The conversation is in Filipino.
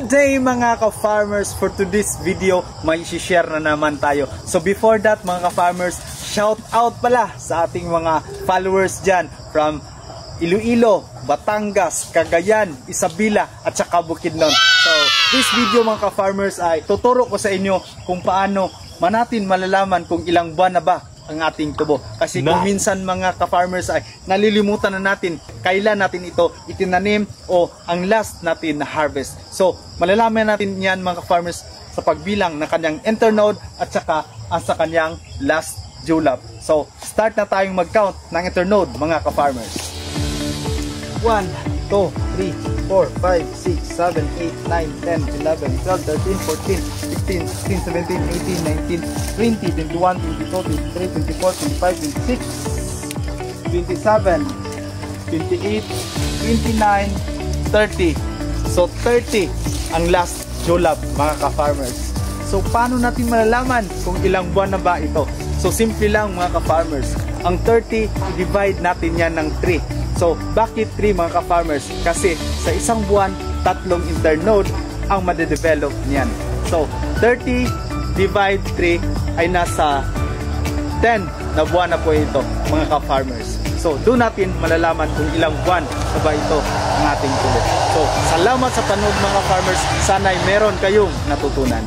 Good day mga ka-farmers! For today's video, may share na naman tayo. So before that mga ka-farmers, shout out pala sa ating mga followers dyan from Iloilo, Batangas, Cagayan, Isabela at saka Bukidnon. So this video mga ka-farmers ay tuturo ko sa inyo kung paano natin malalaman kung ilang buwan na ba ang ating tubo. Kasi kung minsan mga ka-farmers ay nalilimutan na natin kailan natin ito itinanim o ang last natin na harvest. So malalaman natin yan mga ka-farmers sa pagbilang ng kanyang internode at saka sa kanyang last julep. So start na tayong mag-count ng internode mga ka-farmers. 1, 2, 3, 4, 5, 6, 7, 8, 9, 10, 11, 12, 13, 14, 15, 16, 17, 18, 19, 20, 21, 22, 23, 24, 25, 26, 27, 28, 29, 30. So 30 ang last julep mga ka-farmers. So paano natin malalaman kung ilang buwan na ba ito? So simple lang mga ka-farmers. Ang 30, i-divide natin yan ng 3. So, bakit 3 mga ka-farmers? Kasi sa isang buwan, 3 internode ang madedevelop niyan. So, 30 divide 3 ay nasa 10 na buwan na po ito mga ka-farmers. So, doon natin malalaman kung ilang buwan na ba ito ang ating tubo. So, salamat sa panood mga ka-farmers. Sana'y meron kayong natutunan.